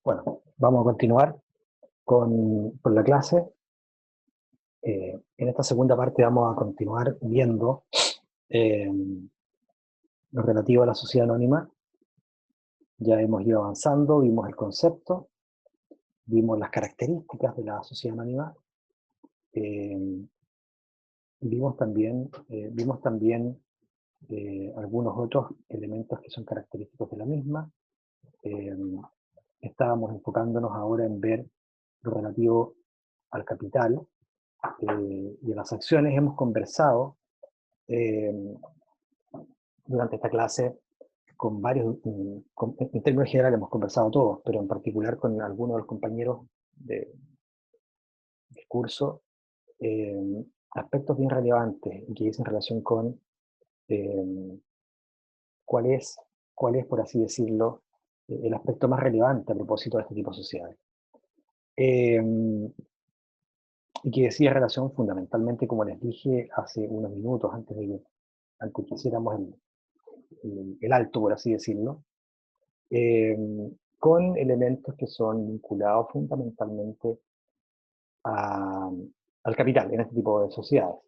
Bueno, vamos a continuar con la clase. En esta segunda parte vamos a continuar viendo eh, lo relativo a la sociedad anónima. Ya hemos ido avanzando, vimos el concepto, vimos las características de la sociedad anónima, vimos también algunos otros elementos que son característicos de la misma. Estábamos enfocándonos ahora en ver lo relativo al capital y a las acciones. Hemos conversado eh, durante esta clase con varios, en términos generales hemos conversado todos, pero en particular con algunos de los compañeros del curso, aspectos bien relevantes que dicen relación con eh, cuál es, por así decirlo, el aspecto más relevante a propósito de este tipo de sociedades. Y que decía relación fundamentalmente, como les dije hace unos minutos antes de que hiciéramos el alto, por así decirlo, con elementos que son vinculados fundamentalmente al capital en este tipo de sociedades.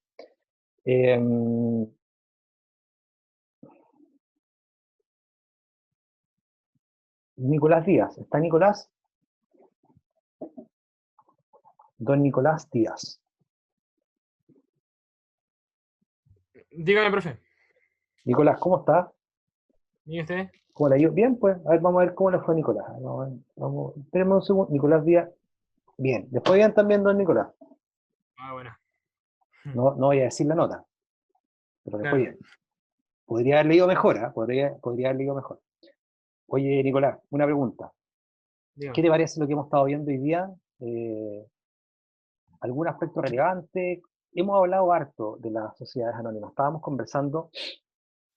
Nicolás Díaz, ¿está Nicolás? Don Nicolás Díaz. Dígame, profe. Nicolás, ¿cómo está? ¿Y usted? ¿Cómo le ha ido? Bien, pues, a ver, vamos a ver cómo le fue a Nicolás. Espérenme un segundo. Nicolás Díaz, bien. Después bien también don Nicolás. Ah, bueno. No voy a decir la nota, pero después Claro. bien. Podría haber leído mejor, ¿eh? Podría haber leído mejor. Oye, Nicolás, una pregunta. ¿Qué Dígame. te parece lo que hemos estado viendo hoy día? ¿Algún aspecto relevante? Hemos hablado harto de las sociedades anónimas. Estábamos conversando,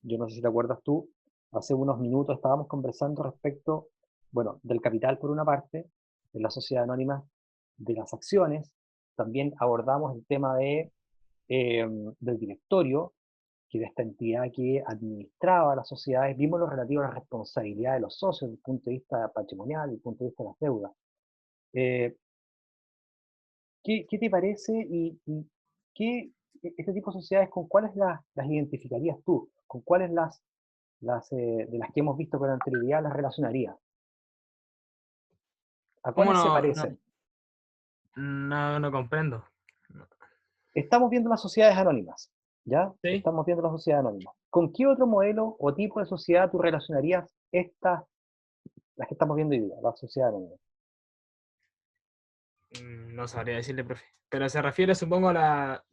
yo no sé si te acuerdas tú, hace unos minutos estábamos conversando respecto, bueno, del capital por una parte, de la sociedad anónima, de las acciones. También abordamos el tema del directorio, que de esta entidad que administraba las sociedades. Vimos lo relativo a la responsabilidad de los socios desde el punto de vista patrimonial, desde el punto de vista de las deudas. Eh, ¿Qué te parece y qué, este tipo de sociedades, con cuáles las identificarías tú? ¿Con cuáles de las que hemos visto con anterioridad las relacionarías? ¿A ¿Cómo cuáles se no, parecen? no comprendo? Estamos viendo las sociedades anónimas, ¿ya? ¿Sí? Estamos viendo las sociedades anónimas. ¿Con qué otro modelo o tipo de sociedad tú relacionarías las que estamos viendo hoy día, las sociedades anónimas? No sabría decirle, profe. Pero se refiere, supongo,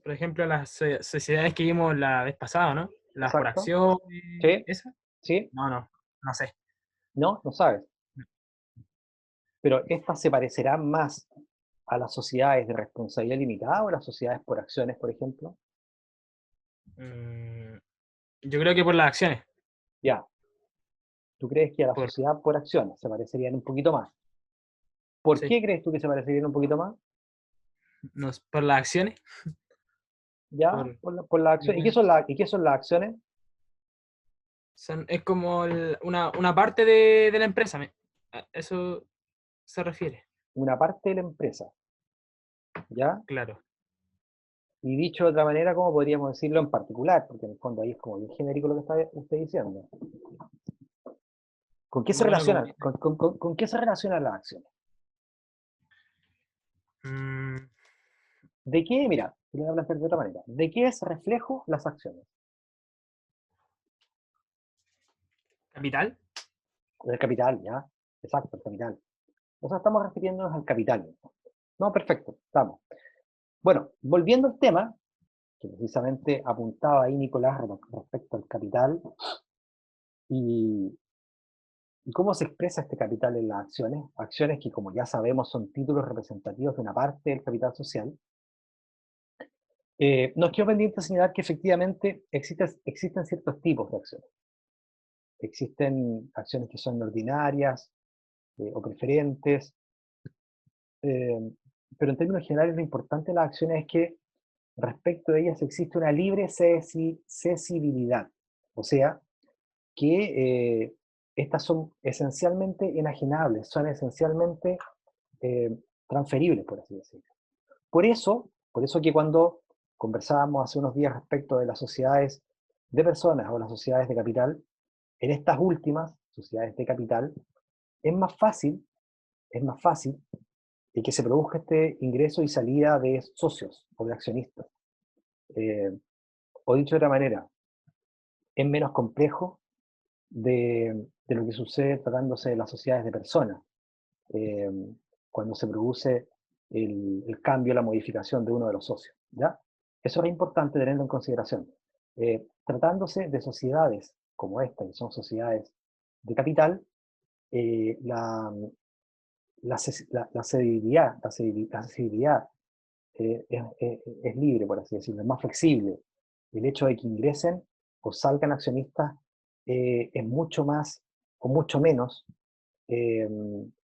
por ejemplo, a las sociedades que vimos la vez pasada, ¿no? Las por ¿Exacto? acción, ¿Sí? ¿esas? ¿Sí? No sé. ¿No? No sabes. Pero estas se parecerán más a las sociedades de responsabilidad limitada o a las sociedades por acciones, por ejemplo. Mm, yo creo que por las acciones. Ya, ¿tú crees que a la Por, sociedad por acciones se parecerían un poquito más? ¿Por sí. qué crees tú que se parecerían un poquito más? Por las acciones. Ya, Por, por la acción. ¿Y qué son las acciones? es como una parte de la empresa. A eso se refiere. Una parte de la empresa, ¿ya? Claro. Y dicho de otra manera, ¿cómo podríamos decirlo en particular? Porque en el fondo ahí es como bien genérico lo que está usted diciendo. ¿Con qué se Bueno, como... relacionan? ¿Con qué se relacionan las acciones? mm, ¿De qué? Mira, te lo voy a plantear de otra manera. ¿De qué es reflejo las acciones? ¿capital? Del capital, ¿ya? Exacto, el capital. O sea, estamos refiriéndonos al capital. No, perfecto, estamos. Bueno, volviendo al tema, que precisamente apuntaba ahí Nicolás respecto al capital y, y cómo se expresa este capital en las acciones. Acciones que, como ya sabemos, son títulos representativos de una parte del capital social. Nos quedó pendiente señalar que efectivamente existen ciertos tipos de acciones. Existen acciones que son ordinarias o preferentes, eh, pero en términos generales lo importante de las acciones es que respecto de ellas existe una libre cesibilidad, o sea, que estas son esencialmente enajenables, son esencialmente transferibles, por así decirlo. Por eso que cuando conversábamos hace unos días respecto de las sociedades de personas o las sociedades de capital, en estas últimas sociedades de capital, es más fácil que se produzca este ingreso y salida de socios o de accionistas. O dicho de otra manera, es menos complejo de lo que sucede tratándose de las sociedades de personas, eh, cuando se produce el cambio, la modificación de uno de los socios, ¿ya? Eso es importante tenerlo en consideración. Tratándose de sociedades como esta, que son sociedades de capital, la cedibilidad es libre, por así decirlo, es más flexible. El hecho de que ingresen o salgan accionistas es mucho más o mucho menos eh,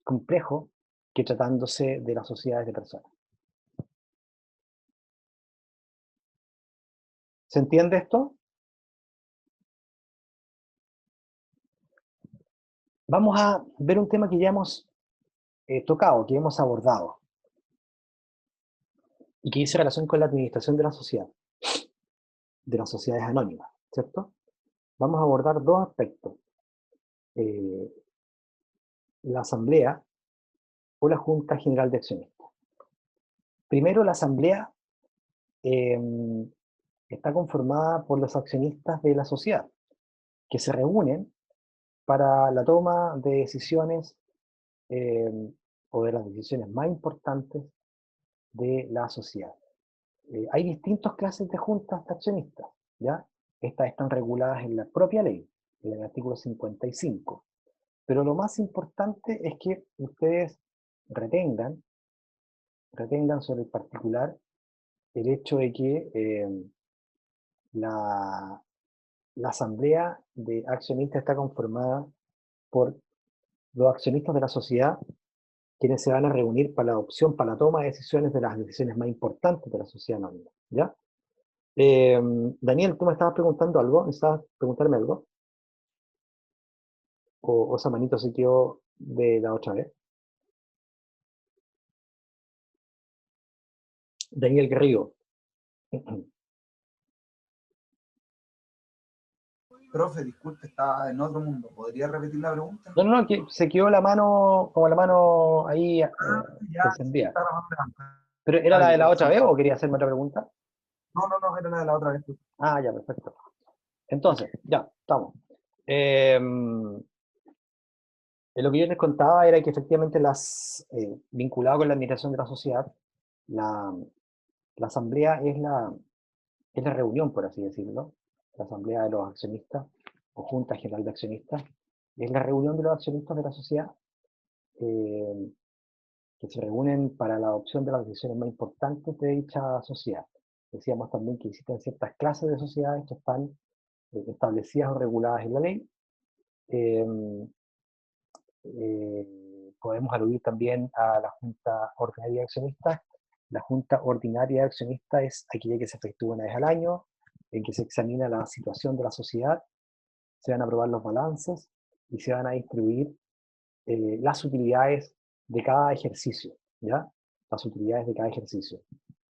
complejo que tratándose de las sociedades de personas. ¿Se entiende esto? Vamos a ver un tema que ya hemos tocado, que hemos abordado, y que dice relación con la administración de la sociedad, de las sociedades anónimas, ¿cierto? Vamos a abordar dos aspectos. La asamblea o la Junta General de Accionistas. Primero, la asamblea eh, está conformada por los accionistas de la sociedad, que se reúnen para la toma de decisiones eh, o de las decisiones más importantes de la sociedad. Hay distintas clases de juntas de accionistas, ¿ya? Estas están reguladas en la propia ley, en el artículo 55. Pero lo más importante es que ustedes retengan sobre el particular el hecho de que la, la asamblea de accionistas está conformada por los accionistas de la sociedad, quienes se van a reunir para la adopción, para la toma de decisiones de las decisiones más importantes de la sociedad anónima, ¿ya? Daniel, tú me estabas preguntando algo, ¿necesitabas preguntarme algo? ¿O esa manito se quedó de la otra vez? Daniel Garrido. Profe, disculpe, estaba en otro mundo. ¿Podría repetir la pregunta? No, que se quedó la mano, como la mano ahí Ya, sí, encendida. está la mano levantada. ¿Pero era la de la otra vez o quería hacerme otra pregunta? No, era la de la otra vez. Ah, ya, perfecto. Entonces, ya, estamos. Eh, lo que yo les contaba era que efectivamente vinculado con la administración de la sociedad, la, la asamblea es la reunión, por así decirlo, la asamblea de los accionistas o junta general de accionistas, es la reunión de los accionistas de la sociedad eh, que se reúnen para la adopción de las decisiones más importantes de dicha sociedad. Decíamos también que existen ciertas clases de sociedades que están establecidas o reguladas en la ley. Eh, Podemos aludir también a la Junta Ordinaria de Accionistas. La Junta Ordinaria de Accionistas es aquella que se efectúa una vez al año, en que se examina la situación de la sociedad, se van a aprobar los balances y se van a distribuir las utilidades de cada ejercicio, ¿ya? Las utilidades de cada ejercicio.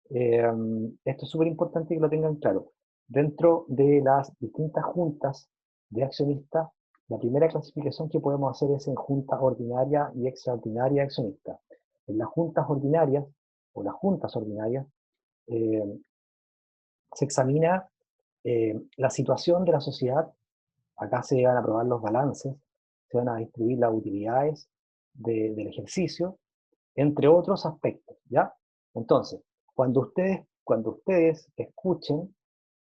Esto es súper importante que lo tengan claro. Dentro de las distintas juntas de accionistas, la primera clasificación que podemos hacer es en junta ordinaria y extraordinaria de accionistas. En las juntas ordinarias, o las juntas ordinarias, eh, se examina la situación de la sociedad. Acá se van a aprobar los balances, se van a distribuir las utilidades del ejercicio, entre otros aspectos, ¿ya? Entonces, cuando ustedes escuchen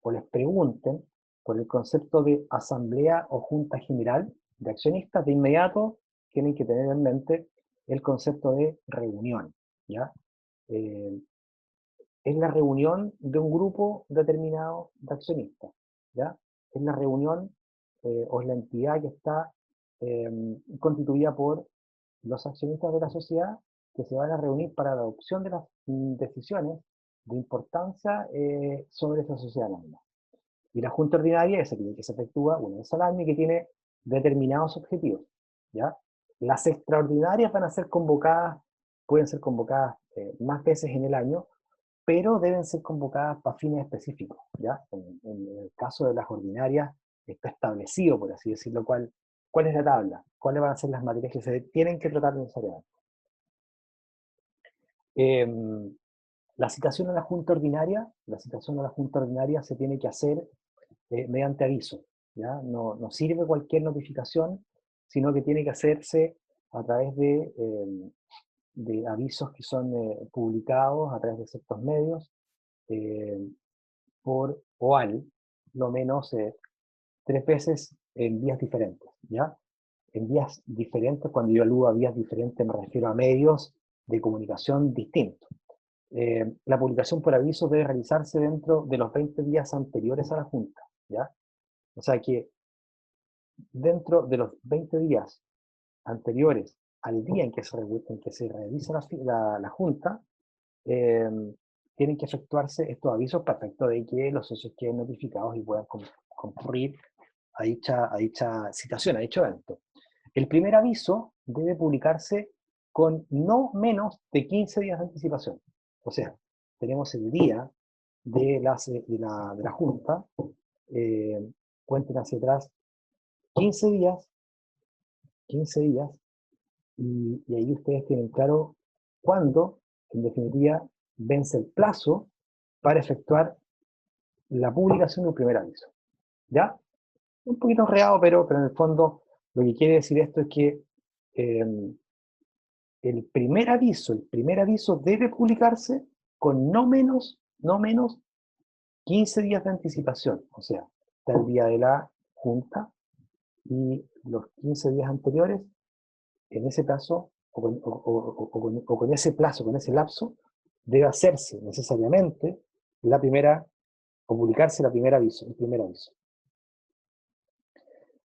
o les pregunten por el concepto de asamblea o junta general de accionistas, de inmediato tienen que tener en mente el concepto de reunión, ¿ya? Eh, es la reunión de un grupo determinado de accionistas, ¿ya? Es la reunión o es la entidad que está constituida por los accionistas de la sociedad que se van a reunir para la adopción de las decisiones de importancia sobre esa sociedad anónima. Y la junta ordinaria es aquella que se efectúa una vez al año y que tiene determinados objetivos, ¿ya? Las extraordinarias van a ser convocadas, pueden ser convocadas más veces en el año, pero deben ser convocadas para fines específicos, ¿ya? En el caso de las ordinarias, está establecido, por así decirlo, cuál es la tabla, cuáles van a ser las materias que se tienen que tratar necesariamente. La citación a la Junta Ordinaria, se tiene que hacer mediante aviso, ¿ya? No sirve cualquier notificación, sino que tiene que hacerse a través de avisos que son publicados a través de ciertos medios, por OAL, lo menos 3 veces en vías diferentes, ¿ya? En vías diferentes, cuando yo aludo a vías diferentes me refiero a medios de comunicación distintos. La publicación por aviso debe realizarse dentro de los 20 días anteriores a la Junta, ¿ya? O sea que dentro de los 20 días anteriores al día en que se realiza la Junta, tienen que efectuarse estos avisos para efecto de que los socios queden notificados y puedan concurrir a dicha citación, a dicho evento. El primer aviso debe publicarse con no menos de 15 días de anticipación. O sea, tenemos el día de la Junta, cuenten hacia atrás 15 días, y ahí ustedes tienen claro cuándo, en definitiva, vence el plazo para efectuar la publicación del primer aviso. ¿Ya? Un poquito enredado, pero en el fondo lo que quiere decir esto es que el primer aviso debe publicarse con no menos 15 días de anticipación. O sea, está el día de la Junta y los 15 días anteriores, en ese plazo, con ese plazo, con ese lapso, debe hacerse necesariamente o publicarse el primer aviso.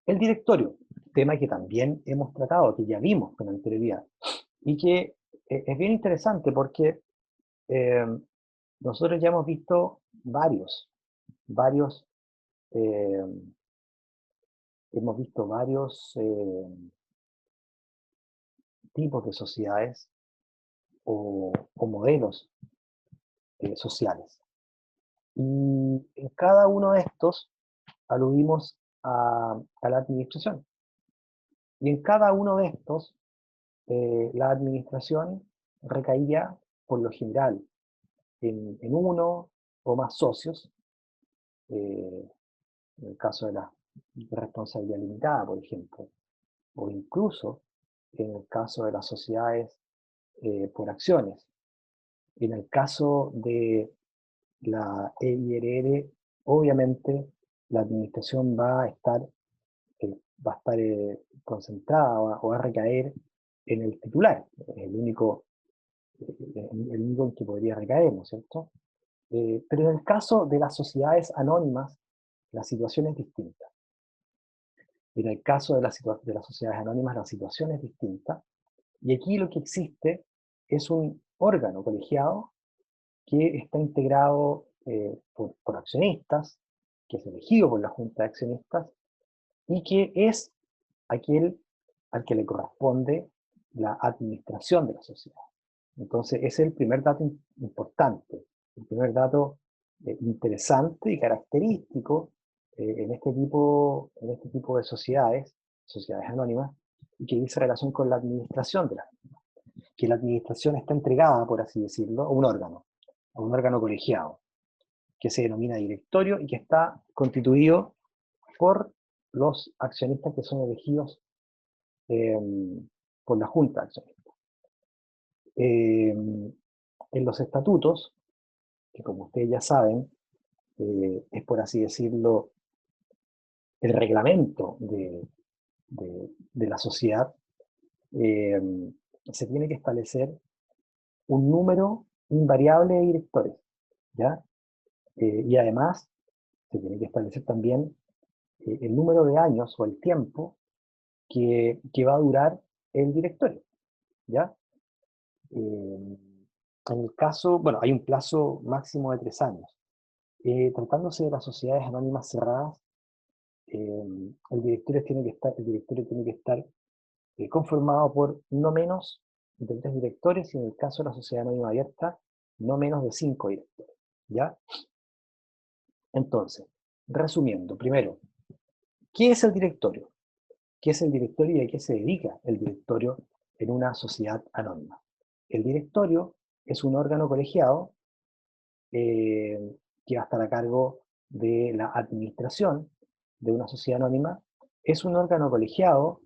El directorio, tema que también hemos tratado, que ya vimos con anterioridad, y que es bien interesante porque nosotros ya hemos visto varios eh, tipos de sociedades o modelos sociales. Y en cada uno de estos aludimos a la administración. Y en cada uno de estos, la administración recaía, por lo general, en uno o más socios, en el caso de la responsabilidad limitada, por ejemplo, o incluso en el caso de las sociedades por acciones. En el caso de la EIRR, obviamente la administración va a estar concentrada o va a recaer en el titular, el único en que podría recaer, ¿no es cierto? Pero en el caso de las sociedades anónimas, la situación es distinta. En el caso de las sociedades anónimas, la situación es distinta. Y aquí lo que existe es un órgano colegiado que está integrado por accionistas, que es elegido por la Junta de Accionistas, y que es aquel al que le corresponde la administración de la sociedad. Entonces, ese es el primer dato importante, el primer dato interesante y característico en este tipo de sociedades anónimas, y que dice relación con la administración de las mismas. Que la administración está entregada, por así decirlo, a un órgano colegiado, que se denomina directorio y que está constituido por los accionistas que son elegidos por la Junta de Accionistas. En los estatutos, que como ustedes ya saben, es por así decirlo, el reglamento de la sociedad, se tiene que establecer un número invariable de directores, ¿ya? Y además, se tiene que establecer también el número de años o el tiempo que va a durar el directorio, ¿ya? En el caso, bueno, hay un plazo máximo de 3 años. Tratándose de las sociedades anónimas cerradas, el directorio tiene que estar conformado por no menos de 3 directores, y en el caso de la sociedad anónima abierta, no menos de 5 directores, ¿ya? Entonces, resumiendo, primero, ¿qué es el directorio? ¿Qué es el directorio y a qué se dedica el directorio en una sociedad anónima? El directorio es un órgano colegiado que va a estar a cargo de la administración de una sociedad anónima. Es un órgano colegiado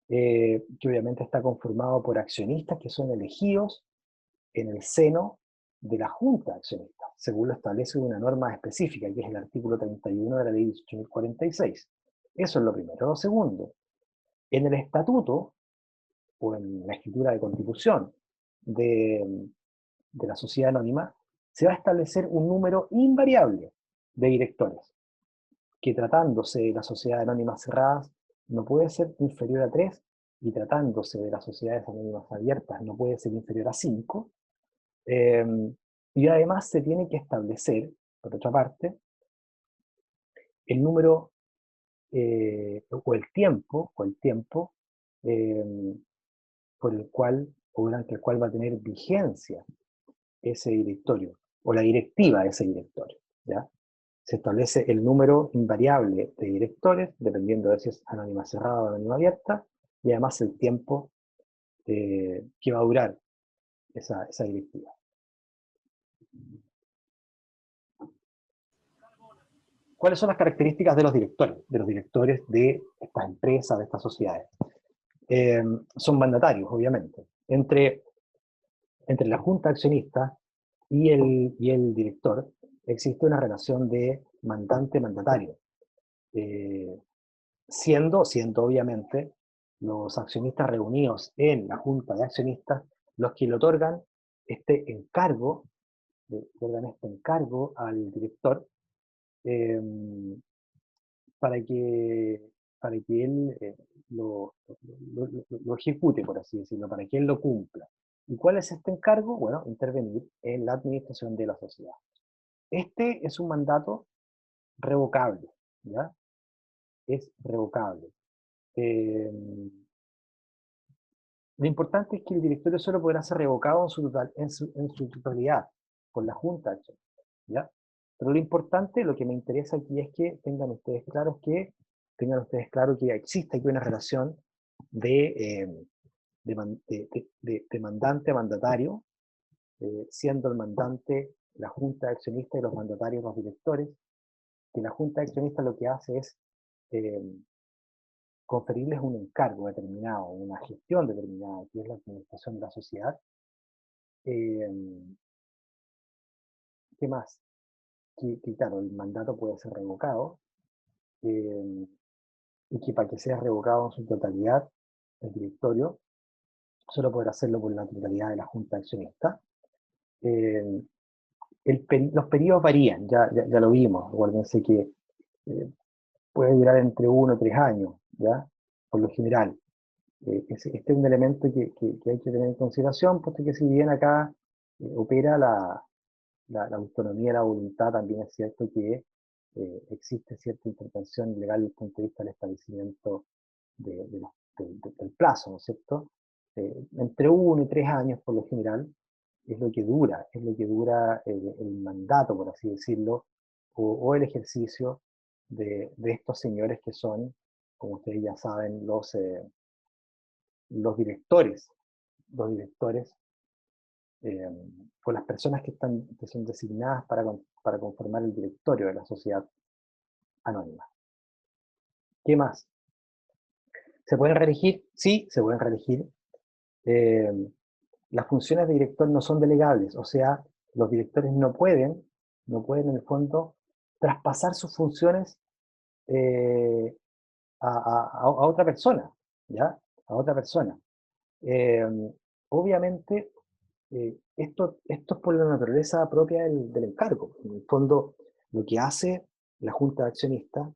que obviamente está conformado por accionistas que son elegidos en el seno de la Junta de Accionistas, según lo establece una norma específica, que es el artículo 31 de la Ley 18.046. Eso es lo primero. Lo segundo, en el estatuto o en la escritura de constitución de la sociedad anónima, se va a establecer un número invariable de directores, que tratándose de las sociedades anónimas cerradas no puede ser inferior a 3, y tratándose de las sociedades anónimas abiertas no puede ser inferior a 5. Y además se tiene que establecer, por otra parte, el número o el tiempo por el cual o durante el cual va a tener vigencia ese directorio, o la directiva de ese directorio, ¿ya? Se establece el número invariable de directores, dependiendo de si es anónima cerrada o anónima abierta, y además el tiempo que va a durar esa directiva. ¿Cuáles son las características de los directores de estas empresas, de estas sociedades? Son mandatarios, obviamente. Entre la junta accionista y el director existe una relación de mandante-mandatario, siendo obviamente los accionistas reunidos en la junta de accionistas los que le otorgan este encargo, al director eh, para que él lo ejecute, por así decirlo, para que él lo cumpla. ¿Y cuál es este encargo? Bueno, intervenir en la administración de la sociedad. Este es un mandato revocable, ¿ya? Es revocable. Lo importante es que el directorio solo podrá ser revocado en su totalidad por la Junta, ¿ya? Pero lo importante, lo que me interesa aquí es que tengan ustedes claro que existe aquí una relación de mandante a mandatario, siendo el mandante la Junta de Accionistas y los mandatarios los directores, que la Junta de Accionistas lo que hace es eh, conferirles un encargo determinado, una gestión determinada, que es la administración de la sociedad. ¿Qué más? Que claro, el mandato puede ser revocado, y que para que sea revocado en su totalidad, el directorio solo podrá hacerlo por la totalidad de la Junta de Accionistas. Eh, los periodos varían, ya lo vimos, acuérdense que puede durar entre 1 y 3 años, ¿ya? Por lo general. Este es un elemento que hay que tener en consideración, puesto que si bien acá opera la autonomía, la voluntad, también es cierto que existe cierta intervención legal desde el punto de vista del establecimiento del plazo, ¿no es cierto? Entre 1 y 3 años por lo general es lo que dura, el mandato, por así decirlo, o el ejercicio de estos señores que son, como ustedes ya saben, los directores, los directores eh, con las personas que son designadas para conformar el directorio de la sociedad anónima. ¿Qué más? ¿Se pueden reelegir? Sí, se pueden reelegir. Las funciones de director no son delegables, o sea, los directores no pueden en el fondo traspasar sus funciones eh, a otra persona, ¿ya? A otra persona. Eh, Obviamente, esto es por la naturaleza propia del encargo. En el fondo, lo que hace la Junta de Accionistas,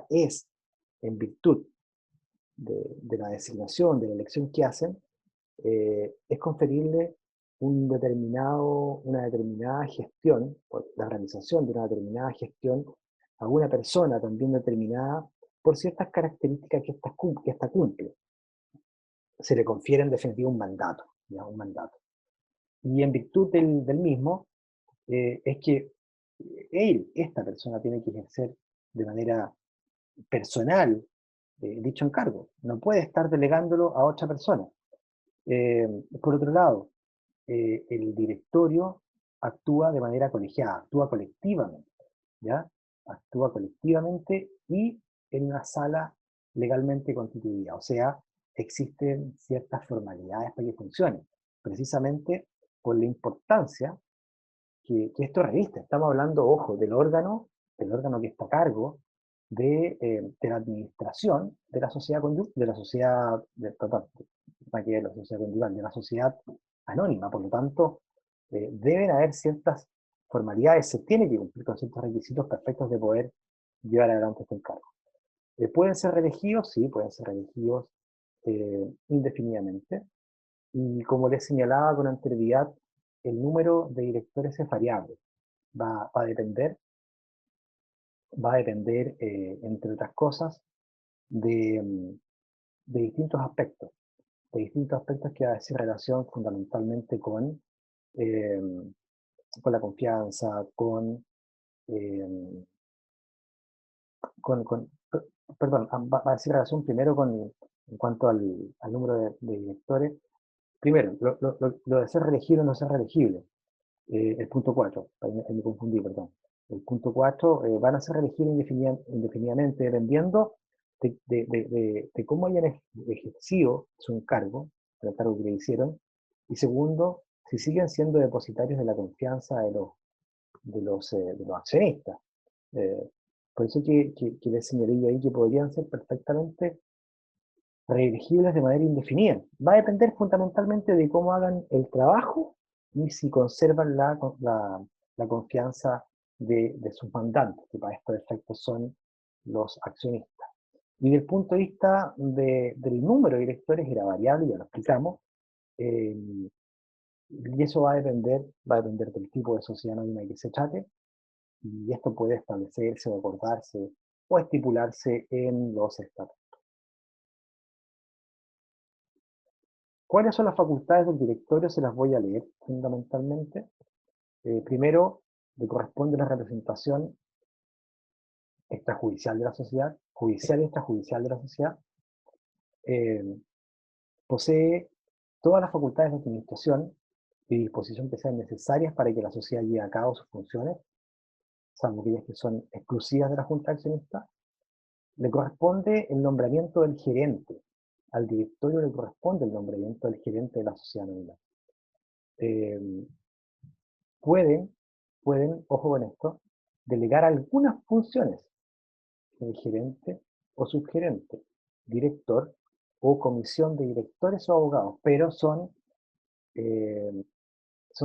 es, en virtud de la designación, de la elección que hacen, es conferirle una determinada gestión, la realización de una determinada gestión a una persona también determinada por ciertas características que ésta cumple. Se le confiere en definitiva un mandato, ¿ya? Un mandato. Y en virtud del mismo, es que esta persona tiene que ejercer de manera personal dicho encargo. No puede estar delegándolo a otra persona. Por otro lado, el directorio actúa de manera colegiada, actúa colectivamente, ¿ya? Actúa colectivamente y en una sala legalmente constituida. O sea, existen ciertas formalidades para que funcione, precisamente por la importancia que esto reviste. Estamos hablando, ojo, del órgano que está a cargo de la administración de la sociedad, perdón, más que de la sociedad conyugal, de la sociedad anónima. Por lo tanto, deben haber ciertas formalidades, se tiene que cumplir con ciertos requisitos perfectos de poder llevar adelante este encargo. ¿Pueden ser reelegidos? Sí, pueden ser reelegidos indefinidamente. Y como les señalaba con anterioridad, el número de directores es variable. Va a depender, entre otras cosas, de distintos aspectos. De distintos aspectos que hacen relación fundamentalmente eh, con la confianza, eh, perdón, va a decir relación primero en cuanto al número de directores. Primero, lo de ser reelegible o no ser reelegible. El punto 4, ahí me confundí, perdón. El punto 4, van a ser reelegidos indefinidamente dependiendo de cómo hayan ejercido su encargo, el encargo que le hicieron, y segundo, si siguen siendo depositarios de la confianza de los accionistas. Eh, por eso que les señalé yo ahí que podrían ser perfectamente reelegibles de manera indefinida. Va a depender fundamentalmente de cómo hagan el trabajo y si conservan la confianza de sus mandantes, que para estos efectos son los accionistas. Y del punto de vista del número de directores era variable, ya lo explicamos, y eso va a depender del tipo de sociedad anónima que se trate, y esto puede establecerse o acordarse o estipularse en los estatutos. ¿Cuáles son las facultades del directorio? Se las voy a leer fundamentalmente. Primero, le corresponde una representación extrajudicial de la sociedad, judicial y extrajudicial de la sociedad. Posee todas las facultades de administración y disposición que sean necesarias para que la sociedad lleve a cabo sus funciones, salvo aquellas que son exclusivas de la Junta de Accionistas. Le corresponde el nombramiento del gerente. Al directorio le corresponde el nombramiento del gerente de la sociedad anónima. Pueden, ojo con esto, delegar algunas funciones, el gerente o subgerente, director o comisión de directores o abogados, pero son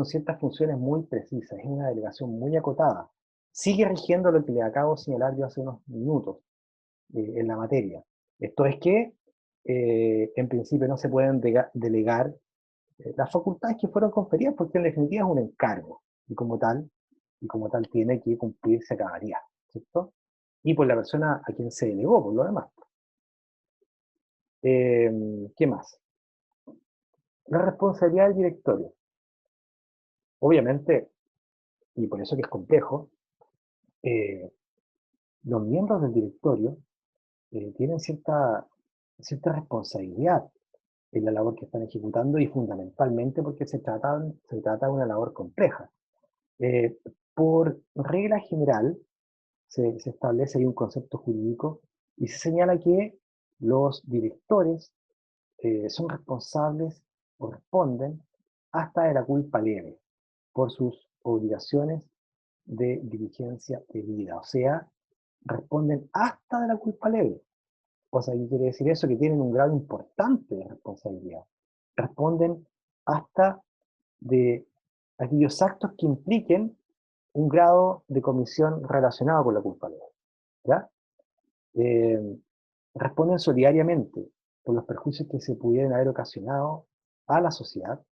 ciertas funciones muy precisas, es una delegación muy acotada. Sigue rigiendo lo que le acabo de señalar yo hace unos minutos en la materia. Esto es que en principio no se pueden delegar las facultades que fueron conferidas, porque en definitiva es un encargo, y como tal tiene que cumplirse a cabalidad, ¿cierto? Y por la persona a quien se delegó, por lo demás. ¿Qué más? La responsabilidad del directorio. Obviamente, y por eso que es complejo, los miembros del directorio tienen cierta responsabilidad en la labor que están ejecutando, y fundamentalmente porque se trata de una labor compleja. Por regla general, se establece ahí un concepto jurídico y se señala que los directores son responsables o responden hasta de la culpa leve por sus obligaciones de diligencia debida. O sea, responden hasta de la culpa leve. O sea, ¿qué quiere decir eso? Que tienen un grado importante de responsabilidad. Responden hasta de aquellos actos que impliquen un grado de comisión relacionado con la culpa leve. ¿Ya? Responden solidariamente por los perjuicios que se pudieran haber ocasionado a la sociedad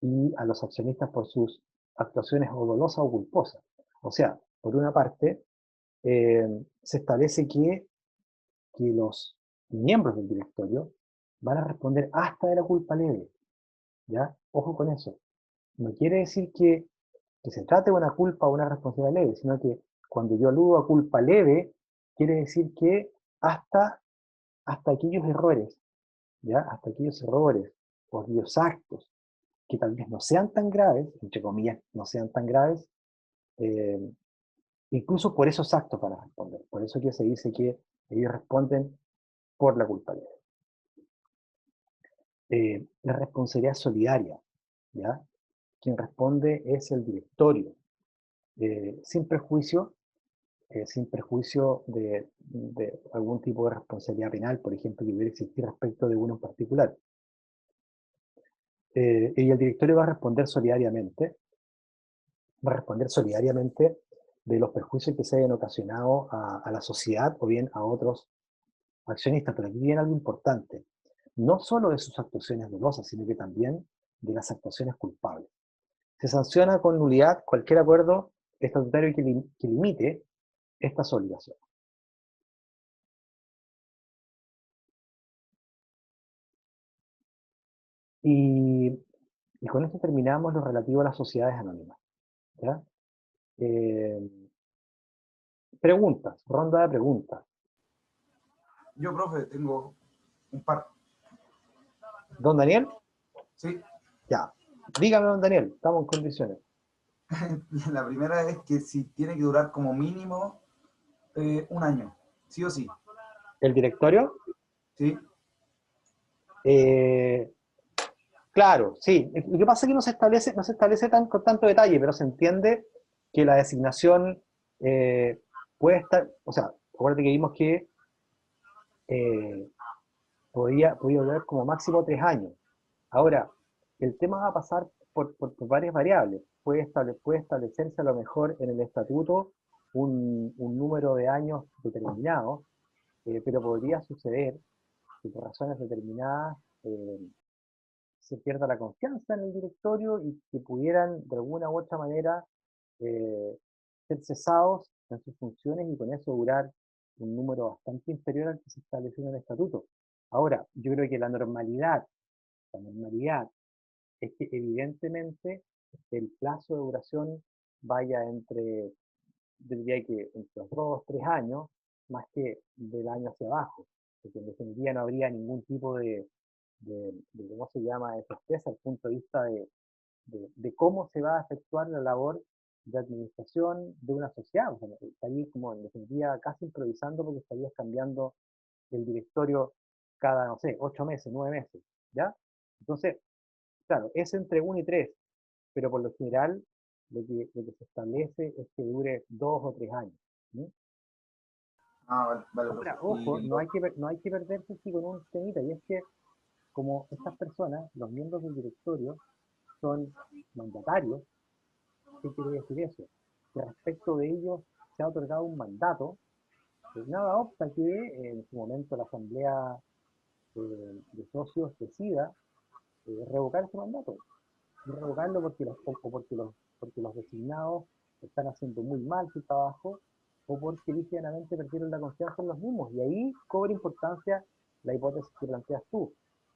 y a los accionistas por sus actuaciones o dolosas o culposas. O sea, por una parte, se establece que los miembros del directorio van a responder hasta de la culpa leve, ¿ya? Ojo con eso. No quiere decir que se trate de una culpa o una responsabilidad leve, sino que cuando yo aludo a culpa leve, quiere decir que hasta aquellos errores, ¿ya? Hasta aquellos errores o aquellos actos que tal vez no sean tan graves, entre comillas, no sean tan graves, eh, incluso por esos actos van a responder. Por eso que se dice que ellos responden por la culpa leve. La responsabilidad solidaria, ¿ya? Quien responde es el directorio, sin perjuicio, de algún tipo de responsabilidad penal, por ejemplo, que hubiera existir respecto de uno en particular. Y el directorio va a responder solidariamente de los perjuicios que se hayan ocasionado a la sociedad o bien a otros accionistas. Pero aquí viene algo importante. No solo de sus actuaciones dolosas, sino que también de las actuaciones culpables. Se sanciona con nulidad cualquier acuerdo estatutario que limite estas obligaciones. Y con esto terminamos lo relativo a las sociedades anónimas, ¿ya? Preguntas, ronda de preguntas. Yo, profe, tengo un par. ¿Don Daniel? Sí. Ya. Dígame, don Daniel, estamos en condiciones. La primera es que si tiene que durar como mínimo un año, sí o sí. ¿El directorio? Sí. Claro, sí. Lo que pasa es que no se establece con tanto detalle, pero se entiende que la designación puede estar, o sea, acuérdate que vimos que podía durar como máximo 3 años. Ahora, el tema va a pasar por varias variables. Puede establecerse a lo mejor en el estatuto un número de años determinado, pero podría suceder que por razones determinadas se pierda la confianza en el directorio y que pudieran de alguna u otra manera eh, ser cesados en sus funciones y con eso durar un número bastante inferior al que se estableció en el estatuto. Ahora, yo creo que la normalidad es que evidentemente el plazo de duración vaya diría que entre los 2 o 3 años, más que del año hacia abajo, porque en definitiva no habría ningún tipo de ¿cómo se llama?, de certeza al punto de vista de cómo se va a efectuar la labor de administración de una sociedad. O sea, estaría como en definitiva casi improvisando porque estarías cambiando el directorio cada, no sé, 8 meses, 9 meses, ¿ya? Entonces, claro, es entre 1 y 3, pero por lo general lo que se establece es que dure 2 o 3 años. ¿Sí? Ah, vale, Ahora, profe. ojo, no hay que perderse aquí con un temita, y es que como estas personas, los miembros del directorio, son mandatarios. ¿Qué quiere decir eso? Que respecto de ellos se ha otorgado un mandato, pues nada obsta que en su momento la asamblea de socios decida revocar ese mandato. Y revocarlo porque los designados están haciendo muy mal su trabajo o porque ligeramente perdieron la confianza en los mismos. Y ahí cobra importancia la hipótesis que planteas tú.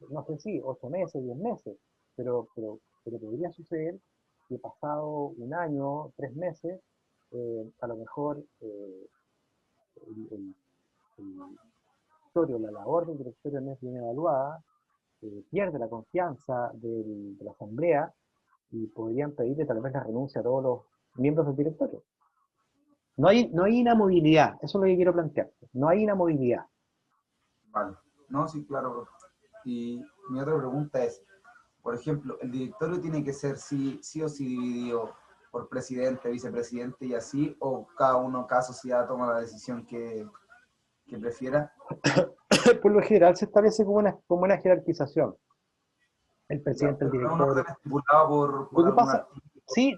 No sé si 8 meses, 10 meses, pero podría suceder que pasado un año, 3 meses, a lo mejor el directorio, la labor del directorio no es bien evaluada, pierde la confianza de la asamblea y podrían pedirle tal vez la renuncia a todos los miembros del directorio. No hay inamovilidad, eso es lo que quiero plantear. No hay inamovilidad. Vale. No, sí, claro, profe. Y mi otra pregunta es, por ejemplo, ¿el directorio tiene que ser sí o sí dividido por presidente, vicepresidente y así, o cada sociedad toma la decisión que prefiera? Por lo general se establece como una jerarquización. El Ya, presidente, el pero no es un orden directorio. estipulado Lo por que algún pasa, artículo. sí,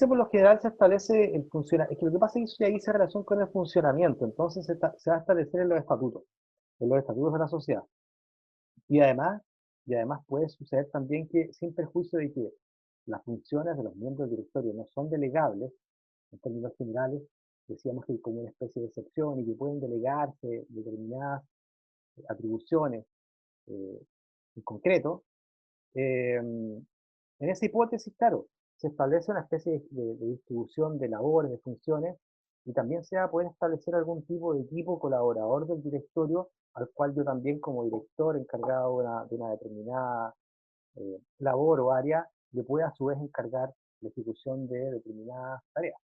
por lo general se establece el funcionamiento. Es que lo que pasa es que ahí se relaciona con el funcionamiento, entonces se va a establecer en los estatutos de la sociedad. Y además puede suceder también que, sin perjuicio de que las funciones de los miembros del directorio no son delegables, en términos generales, decíamos que como una especie de excepción y que pueden delegarse determinadas atribuciones en concreto, en esa hipótesis, claro, se establece una especie de distribución de labores, de funciones, y también se va a poder establecer algún tipo de equipo colaborador del directorio, al cual yo también como director encargado de una determinada labor o área, le pueda a su vez encargar la ejecución de determinadas tareas.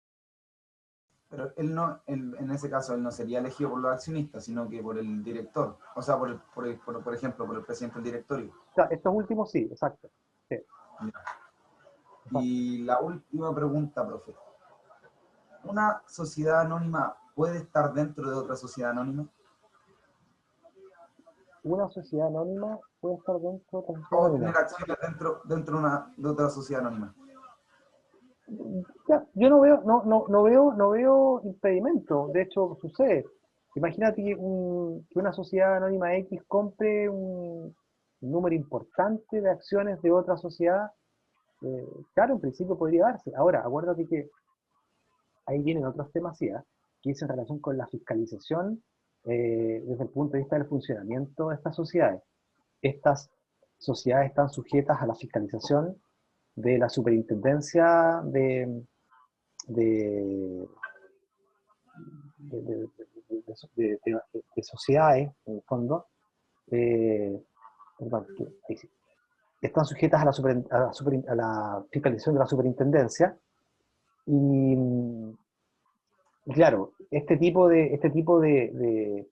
Pero él no, en ese caso, él no sería elegido por los accionistas, sino que por el director. O sea, por ejemplo, por el presidente del directorio. O sea, estos últimos sí, exacto. Sí, exacto. Y la última pregunta, profe. ¿Una sociedad anónima puede estar dentro de otra sociedad anónima? Una sociedad anónima puede estar dentro de otra sociedad ¿O anónima. tener acciones dentro de otra sociedad anónima? Ya, yo no veo impedimento, de hecho sucede. Imagínate que una sociedad anónima X compre un número importante de acciones de otra sociedad, claro, en principio podría darse. Ahora, acuérdate que ahí vienen otros temas ya, que es en relación con la fiscalización desde el punto de vista del funcionamiento de estas sociedades. Estas sociedades están sujetas a la fiscalización de la superintendencia de, de, de sociedades, en el fondo, perdón, ahí sí, están sujetas a a la fiscalización de la superintendencia y, claro, este tipo de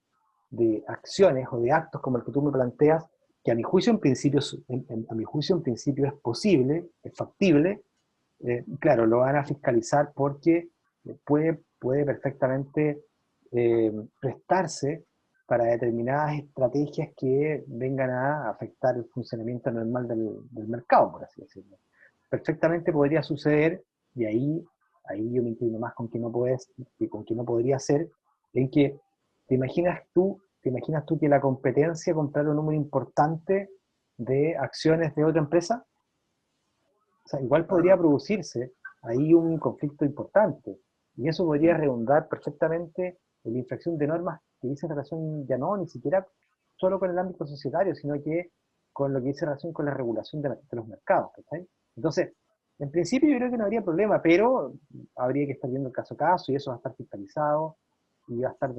acciones o de actos como el que tú me planteas, que a mi juicio en principio, a mi juicio en principio es posible, es factible, claro, lo van a fiscalizar porque puede perfectamente prestarse para determinadas estrategias que vengan a afectar el funcionamiento normal del mercado, por así decirlo. Perfectamente podría suceder, y ahí yo me inclino más con que no puedes, y con que no podría ser, en que te imaginas tú que la competencia comprara un número importante de acciones de otra empresa. O sea, igual podría producirse ahí un conflicto importante, y eso podría redundar perfectamente en la infracción de normas que dice relación ya no, ni siquiera solo con el ámbito societario, sino que con lo que dice relación con la regulación de los mercados. ¿Sí? Entonces, en principio yo creo que no habría problema, pero habría que estar viendo el caso a caso, y eso va a estar fiscalizado, y va a estar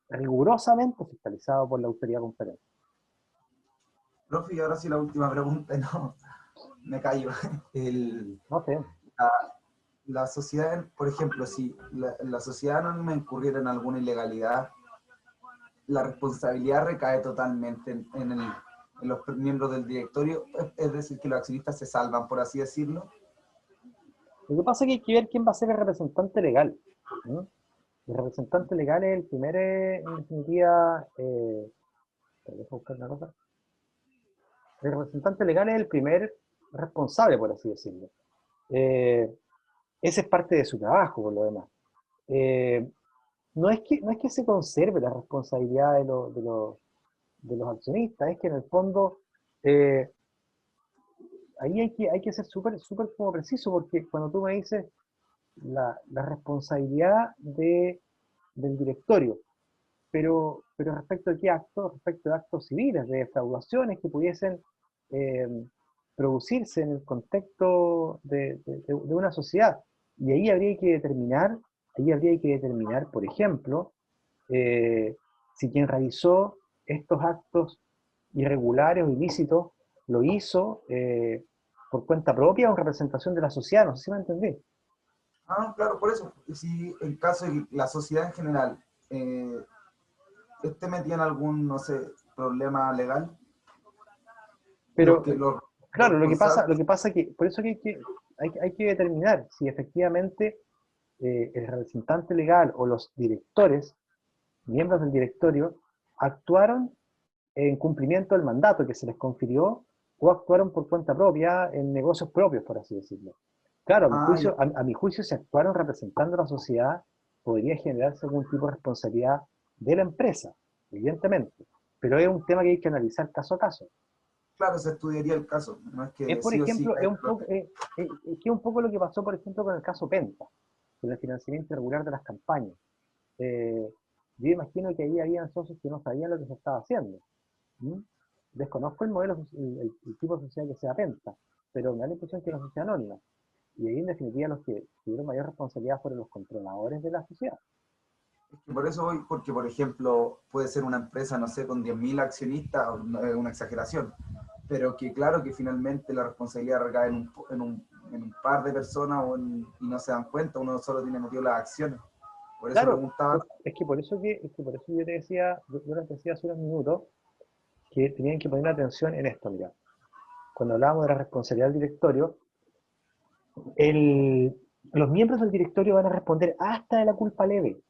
rigurosamente fiscalizado por la autoridad competente. Profe, y ahora sí la última pregunta, no, me callo. No sé. La, la sociedad, por ejemplo, si la sociedad anónima incurriera en alguna ilegalidad, la responsabilidad recae totalmente en los miembros del directorio, es decir, que los accionistas se salvan, por así decirlo. Lo que pasa es que hay que ver quién va a ser el representante legal. ¿No? El representante legal es el primer, en definitiva, dejo buscar una cosa. El representante legal es el primer responsable, por así decirlo. Eh, Ese es parte de su trabajo, por lo demás. Eh, no es que se conserve la responsabilidad de los accionistas, es que en el fondo eh, ahí hay que ser súper como preciso, porque cuando tú me dices la responsabilidad del directorio, pero respecto a qué actos, respecto a actos civiles, de defraudaciones que pudiesen eh, producirse en el contexto de una sociedad. Y ahí habría que determinar, por ejemplo, eh, si quien realizó estos actos irregulares o ilícitos lo hizo por cuenta propia o en representación de la sociedad, no sé si me entendí. Ah, claro, por eso, si en caso de la sociedad en general esté metida en algún, no sé, problema legal, los Pero, que los claro, responsables, lo que pasa que, por eso que hay que determinar si efectivamente el representante legal o los directores, miembros del directorio, actuaron en cumplimiento del mandato que se les confirió o actuaron por cuenta propia en negocios propios, por así decirlo. Claro, ah, ya, a mi juicio, si actuaron representando a la sociedad, podría generarse algún tipo de responsabilidad de la empresa, evidentemente. Pero es un tema que hay que analizar caso a caso. claro, se estudiaría el caso, no es Es, que por sí o sí ejemplo, cae. es que un poco lo que pasó, por ejemplo, con el caso Penta, con el financiamiento irregular de las campañas. yo imagino que ahí habían socios que no sabían lo que se estaba haciendo. ¿Mm? Desconozco el modelo, el tipo de sociedad que sea Penta, pero me da la impresión que es una sociedad anónima. Y ahí en definitiva los que tuvieron mayor responsabilidad fueron los controladores de la sociedad. Es que por eso voy, porque por ejemplo puede ser una empresa, no sé, con 10.000 accionistas, no es una exageración, pero que claro que finalmente la responsabilidad recae en un par de personas y no se dan cuenta, uno solo tiene metido las acciones. Por eso Claro, preguntaba. es que por eso yo te decía, yo les decía hace unos minutos que tenían que poner atención en esto, mira. Cuando hablábamos de la responsabilidad del directorio, el, los miembros del directorio van a responder hasta de la culpa leve,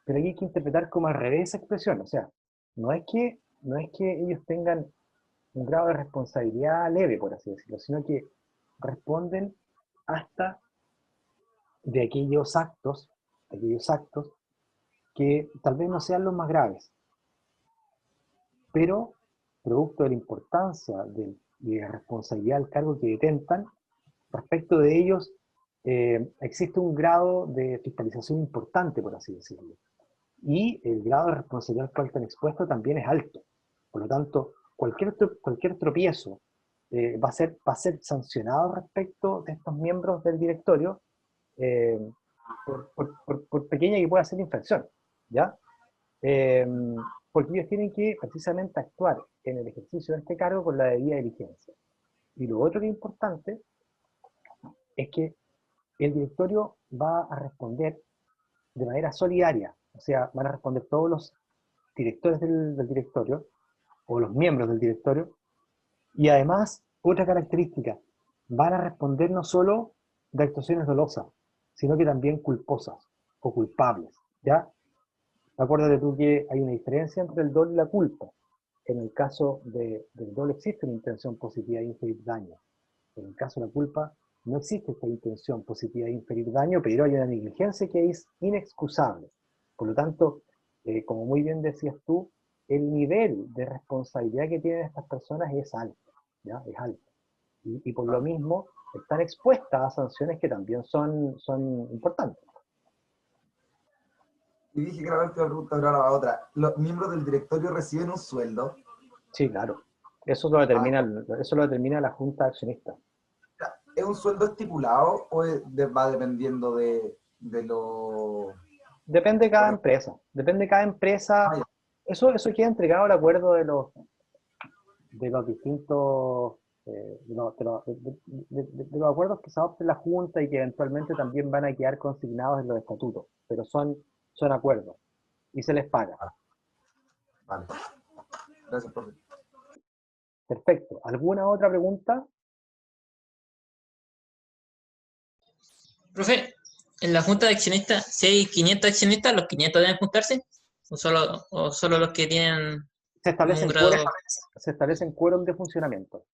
pero aquí hay que interpretar como al revés esa expresión, o sea, no es que ellos tengan un grado de responsabilidad leve, por así decirlo, sino que responden hasta de aquellos actos que tal vez no sean los más graves, pero producto de la importancia y de la responsabilidad del cargo que detentan, respecto de ellos existe un grado de fiscalización importante, por así decirlo. Y el grado de responsabilidad al cual están expuestos también es alto. Por lo tanto, cualquier tropiezo va a ser sancionado respecto de estos miembros del directorio eh, por pequeña que pueda ser la infracción, ¿ya? Eh, Porque ellos tienen que precisamente actuar en el ejercicio de este cargo con la debida diligencia. Y lo otro que es importante es que el directorio va a responder de manera solidaria, o sea, van a responder todos los directores del directorio o los miembros del directorio, y además, otra característica, van a responder no solo de actuaciones dolosas, sino que también culposas o culpables, ¿ya? Acuérdate tú que hay una diferencia entre el dolo y la culpa. En el caso del dolo existe una intención positiva de inferir daño. En el caso de la culpa no existe esta intención positiva de inferir daño, pero hay una negligencia que es inexcusable. Por lo tanto, como muy bien decías tú, el nivel de responsabilidad que tienen estas personas es alto, ¿ya? Es alto. Y por lo mismo están expuestas a sanciones que también son importantes. Y dije que la última pregunta, ahora la otra. ¿Los miembros del directorio reciben un sueldo? Sí, claro. Ah, Eso lo determina la Junta de Accionistas. ¿es un sueldo estipulado o va dependiendo de lo... Depende de cada por el- empresa. Depende de cada ah, empresa. ya, Eso queda entregado al acuerdo de los distintos, de los acuerdos que se adopten en la Junta y que eventualmente también van a quedar consignados en los estatutos. Pero son acuerdos y se les paga. vale. Gracias, profe. Perfecto. ¿Alguna otra pregunta? Profe, en la junta de accionistas, si hay 500 accionistas, ¿los 500 deben juntarse? O solo los que tienen Se como un establecen quórum, grado? se establecen quórum de funcionamiento.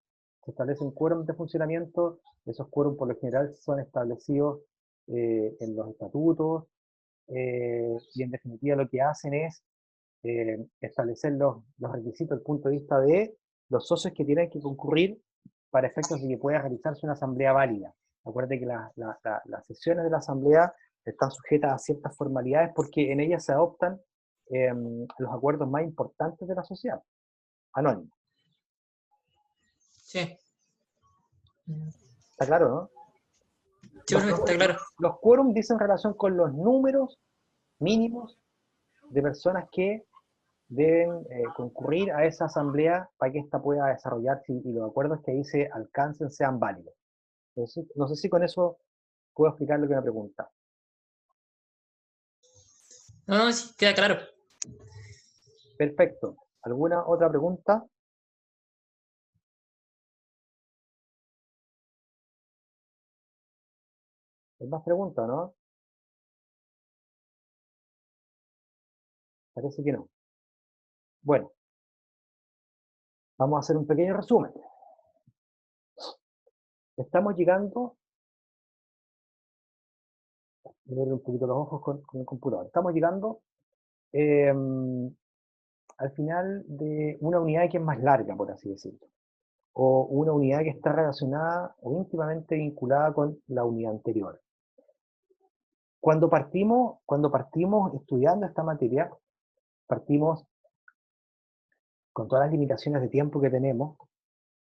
Se establecen quórum de funcionamiento. Esos quórum por lo general son establecidos en los estatutos y en definitiva lo que hacen es establecer los requisitos desde el punto de vista de los socios que tienen que concurrir para efectos de que pueda realizarse una asamblea válida. Acuérdate que las sesiones de la asamblea están sujetas a ciertas formalidades porque en ellas se adoptan los acuerdos más importantes de la sociedad, anónima. Sí, ¿Está claro, no? sí, profe, está claro. Los quórum dicen relación con los números mínimos de personas que deben concurrir a esa asamblea para que ésta pueda desarrollarse y los acuerdos que ahí se alcancen sean válidos. Entonces, no sé si con eso puedo explicar lo que me pregunta. No, no, sí, queda claro. Perfecto. ¿Alguna otra pregunta? ¿Hay más preguntas, no? Parece que no. Bueno, vamos a hacer un pequeño resumen. Estamos llegando, voy a ver un poquito los ojos con el computador. Estamos llegando eh, al final de una unidad que es más larga, por así decirlo, o una unidad que está relacionada o íntimamente vinculada con la unidad anterior. Cuando partimos estudiando esta materia, partimos con todas las limitaciones de tiempo que tenemos,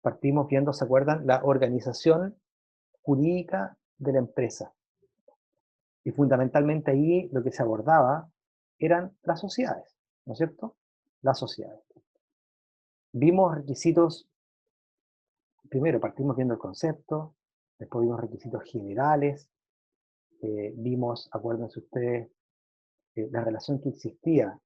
partimos viendo, ¿se acuerdan?, la organización jurídica de la empresa. Y fundamentalmente ahí lo que se abordaba eran las sociedades, ¿no es cierto? Las sociedades. Vimos requisitos, primero partimos viendo el concepto, después vimos requisitos generales, vimos, acuérdense ustedes, la relación que existía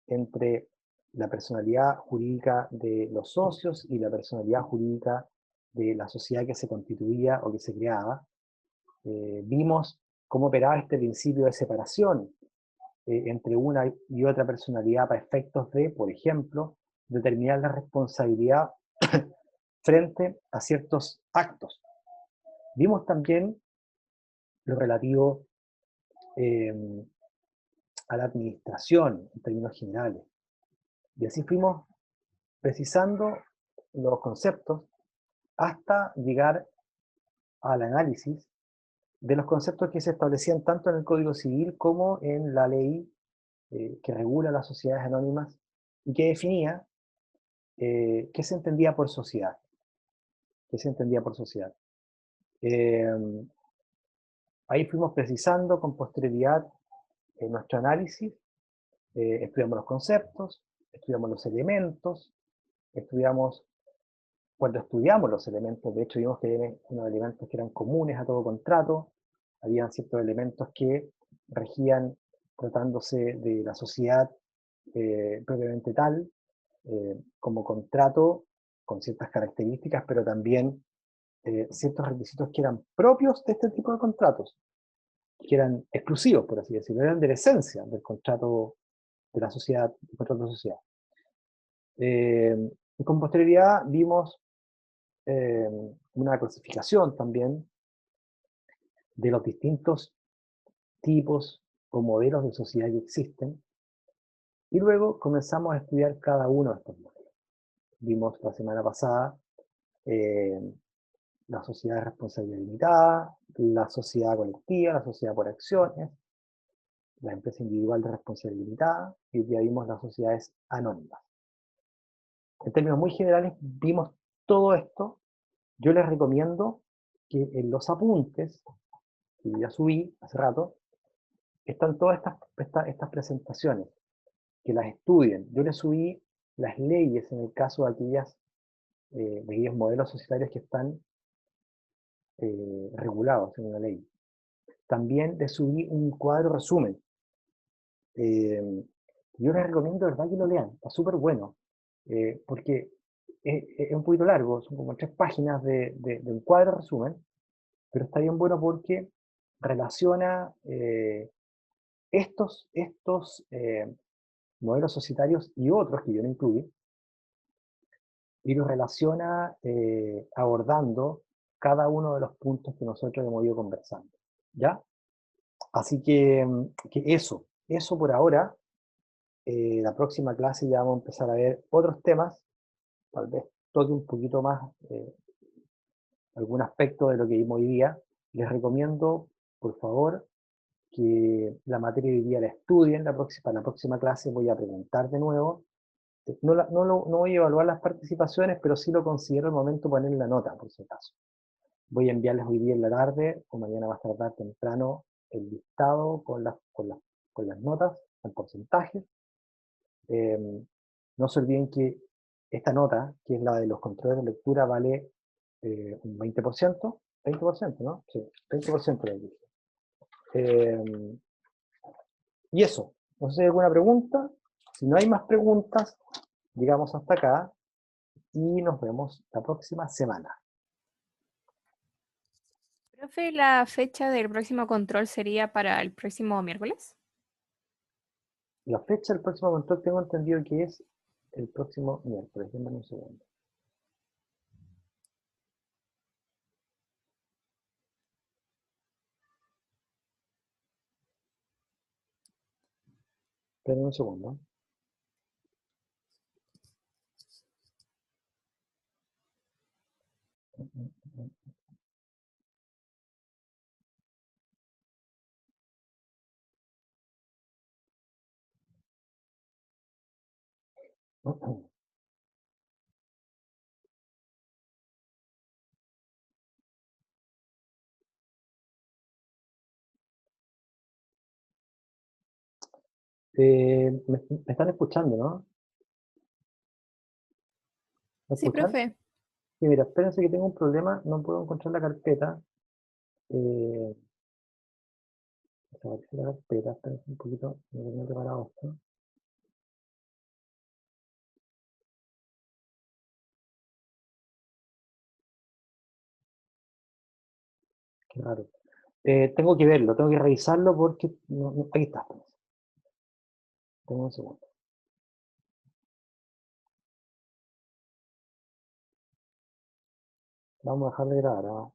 entre la personalidad jurídica de los socios y la personalidad jurídica de la sociedad que se constituía o que se creaba. Vimos cómo operaba este principio de separación entre una y otra personalidad para efectos de, por ejemplo, determinar la responsabilidad frente a ciertos actos. Vimos también lo relativo a la administración en términos generales. Y así fuimos precisando los conceptos hasta llegar al análisis de los conceptos que se establecían tanto en el Código Civil como en la ley que regula las sociedades anónimas y que definía qué se entendía por sociedad. ¿Qué se entendía por sociedad? Ahí fuimos precisando con posterioridad nuestro análisis, estudiamos los conceptos, estudiamos los elementos, cuando estudiamos los elementos, de hecho vimos que había unos elementos que eran comunes a todo contrato, habían ciertos elementos que regían tratándose de la sociedad propiamente tal, como contrato con ciertas características, pero también ciertos requisitos que eran propios de este tipo de contratos, que eran exclusivos, por así decirlo, eran de la esencia del contrato de la sociedad, del contrato de sociedad. Y con posterioridad vimos una clasificación también de los distintos tipos o modelos de sociedad que existen, y luego comenzamos a estudiar cada uno de estos modelos. Vimos la semana pasada la sociedad de responsabilidad limitada, la sociedad colectiva, la sociedad por acciones, la empresa individual de responsabilidad limitada, y ya vimos las sociedades anónimas. En términos muy generales vimos todo esto. Yo les recomiendo que en los apuntes, que ya subí hace rato, están todas estas presentaciones, que las estudien. Yo les subí las leyes en el caso de aquellos modelos societarios que están regulados en una ley. También les subí un cuadro resumen. Yo les recomiendo, de verdad, que lo lean, está súper bueno, porque es un poquito largo, son como 3 páginas de un cuadro resumen, pero está bien bueno porque relaciona estos modelos societarios y otros que yo no incluí, y los relaciona abordando cada uno de los puntos que nosotros hemos ido conversando, ¿ya? Así que eso por ahora. La próxima clase ya vamos a empezar a ver otros temas, tal vez toque un poquito más algún aspecto de lo que vimos hoy día. Les recomiendo, por favor, que la materia de hoy día la estudien. Para la próxima clase voy a preguntar de nuevo. No voy a evaluar las participaciones, pero sí lo considero el momento de poner la nota, por si acaso. Voy a enviarles hoy día en la tarde, o mañana va a tardar temprano, el listado con las notas, el porcentaje. No se olviden que esta nota, que es la de los controles de lectura, vale un 20%, 20%, ¿no? Sí, 20% de aquí. Y eso, no sé si hay alguna pregunta. Si no hay más preguntas, llegamos hasta acá y nos vemos la próxima semana. Profe, ¿la fecha del próximo control sería para el próximo miércoles? La fecha del próximo control tengo entendido que es el próximo miércoles. Denme un segundo. Esperen un segundo. Me están escuchando, ¿no? ¿Me Sí, escuchan? profe. Sí, mira, espérense que tengo un problema, no puedo encontrar la carpeta. Desapareció la carpeta, espérense un poquito, no tenía preparado esto. Qué raro. Tengo que verlo, tengo que revisarlo porque... aquí está. Tengo un segundo. Vamos a dejar de grabar. ¿Ah?